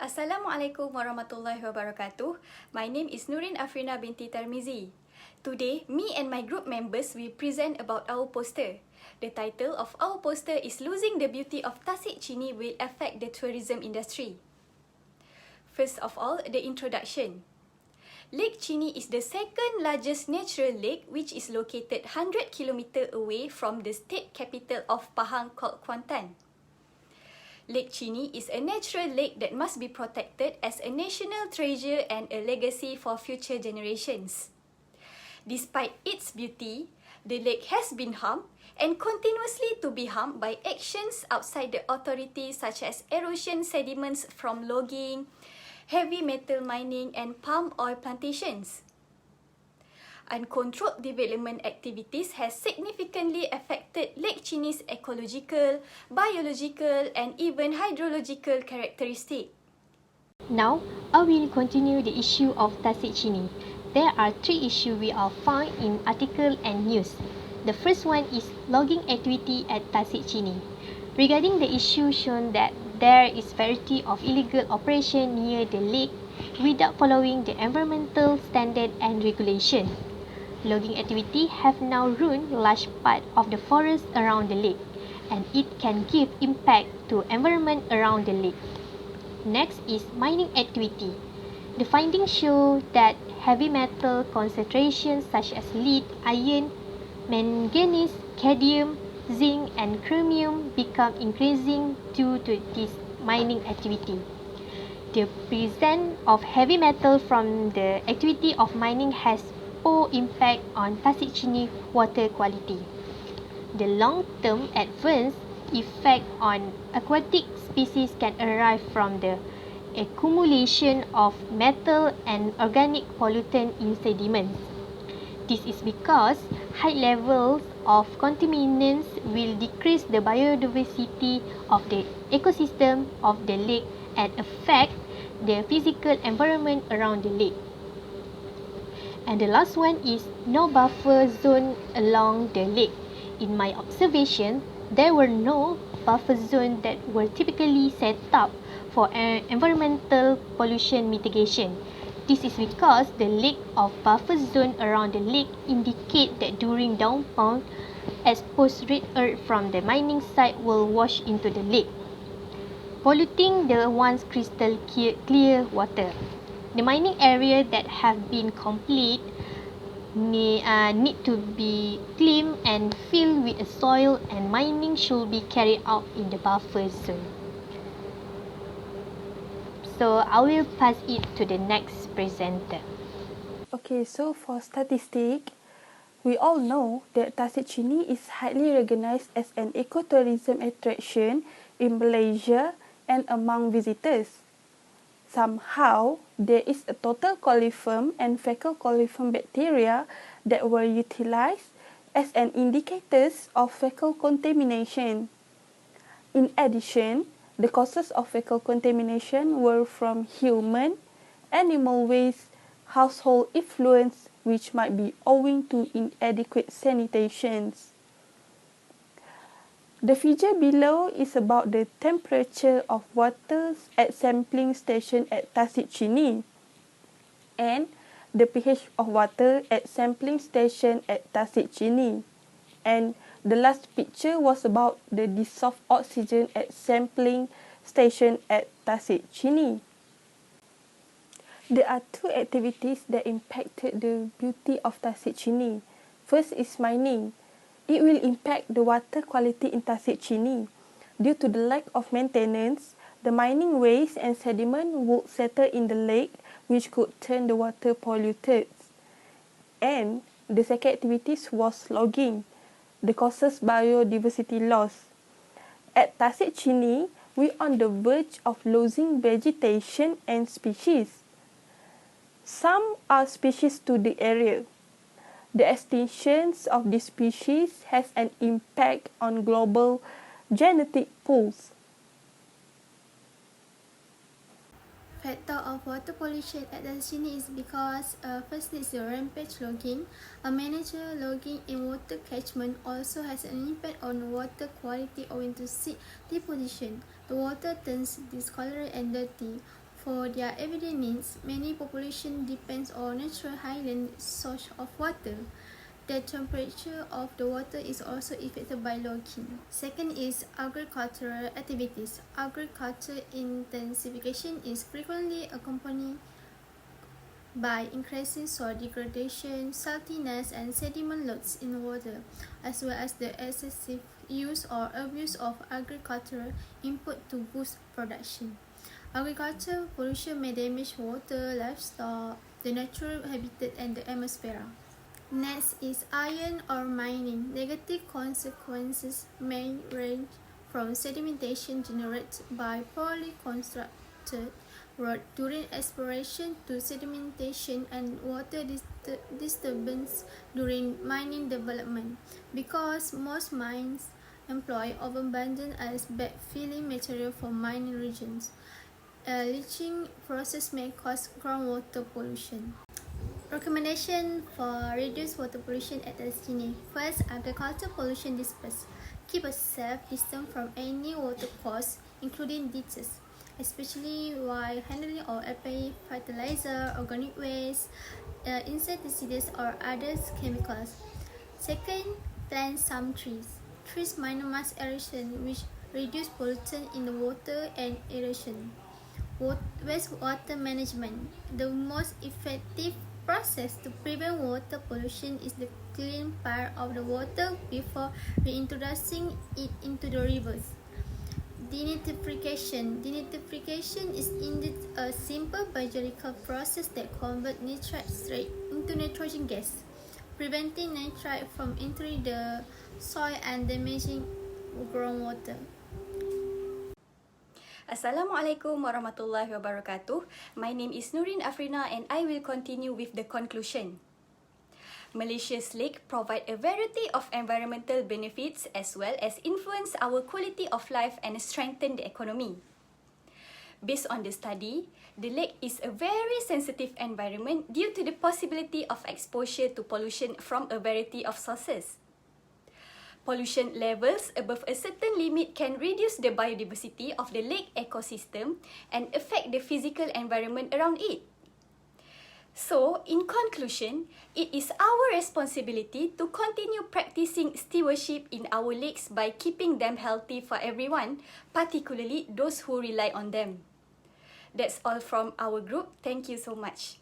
Assalamualaikum warahmatullahi wabarakatuh. My name is Nurin Afrina binti Tarmizi. Today, me and my group members will present about our poster. The title of our poster is Losing the Beauty of Tasik Chini Will Affect the Tourism Industry. First of all, the introduction. Lake Chini is the second largest natural lake which is located 100 km away from the state capital of Pahang called Kuantan. Lake Chini is a natural lake that must be protected as a national treasure and a legacy for future generations. Despite its beauty, the lake has been harmed and continuously to be harmed by actions outside the authority such as erosion sediments from logging, heavy metal mining and palm oil plantations. Uncontrolled development activities has significantly affected Lake Chini's ecological, biological and even hydrological characteristics. Now, I will continue the issue of Tasik Chini. There are three issues we are found in article and news. The first one is logging activity at Tasik Chini. Regarding the issue shown that there is variety of illegal operation near the lake without following the environmental standard and regulation. Logging activity have now ruined large part of the forest around the lake, and it can give impact to environment around the lake. Next is mining activity. The findings show that heavy metal concentrations such as lead, iron, manganese, cadmium, zinc and chromium become increasing due to this mining activity. The presence of heavy metal from the activity of mining has poor impact on Tasik Chini water quality. The long-term adverse effect on aquatic species can arise from the accumulation of metal and organic pollutant in sediments. This is because high levels of contaminants will decrease the biodiversity of the ecosystem of the lake and affect the physical environment around the lake. And the last one is no buffer zone along the lake. In my observation, there were no buffer zones that were typically set up for environmental pollution mitigation. This is because the lack of buffer zone around the lake indicate that during downpour, exposed red earth from the mining site will wash into the lake, polluting the once crystal clear water. The mining area that have been complete need to be cleaned and filled with soil, and mining should be carried out in the buffer zone. So I will pass it to the next presenter. Okay, so for statistics, we all know that Tasik Chini is highly recognized as an ecotourism attraction in Malaysia and among visitors. Somehow, there is a total coliform and fecal coliform bacteria that were utilized as an indicators of fecal contamination. In addition, the causes of fecal contamination were from human, animal waste, household effluents, which might be owing to inadequate sanitations. The figure below is about the temperature of water at sampling station at Tasik Chini and the pH of water at sampling station at Tasik Chini. And the last picture was about the dissolved oxygen at sampling station at Tasik Chini. There are two activities that impacted the beauty of Tasik Chini. First is mining. It will impact the water quality in Tasik Chini. Due to the lack of maintenance, the mining waste and sediment would settle in the lake, which could turn the water polluted. And the second activity was logging. The causes biodiversity loss. At Tasik Chini, we are on the verge of losing vegetation and species. Some are species to the area. The extinction of these species has an impact on global genetic pools. Factor of water pollution at Tasik Chini is because firstly is the rampage logging. A manager logging in water catchment also has an impact on water quality owing to seed deposition. The water turns discolored and dirty. For their everyday needs, many population depends on natural highland source of water. The temperature of the water is also affected by logging. Second is agricultural activities. Agriculture intensification is frequently accompanied by increasing soil degradation, saltiness, and sediment loads in water, as well as the excessive use or abuse of agricultural input to boost production. Agricultural pollution may damage water, livestock, the natural habitat, and the atmosphere. Next is iron ore mining. Negative consequences may range from sedimentation generated by poorly constructed road during exploration to sedimentation and water disturbance during mining development, because most mines employ overabundant as backfilling material for mining regions. A leaching process may cause groundwater pollution. Recommendation for reduce water pollution at Tasik Chini. First, agriculture pollution dispersed. Keep a safe distance from any water course, including ditches, especially while handling or applying fertilizer, organic waste, insecticides, or other chemicals. Second, plant some trees. Trees minimize erosion, which reduce pollutant in the water and erosion. Wastewater management. The most effective process to prevent water pollution is the clean part of the water before reintroducing it into the rivers. Denitrification. Denitrification is indeed a simple biological process that converts nitrite straight into nitrogen gas, preventing nitrite from entering the soil and damaging groundwater. Assalamualaikum warahmatullahi wabarakatuh. My name is Nurin Afrina and I will continue with the conclusion. Malaysia's lake provide a variety of environmental benefits as well as influence our quality of life and strengthen the economy. Based on the study, the lake is a very sensitive environment due to the possibility of exposure to pollution from a variety of sources. Pollution levels above a certain limit can reduce the biodiversity of the lake ecosystem and affect the physical environment around it. So, in conclusion, it is our responsibility to continue practicing stewardship in our lakes by keeping them healthy for everyone, particularly those who rely on them. That's all from our group. Thank you so much.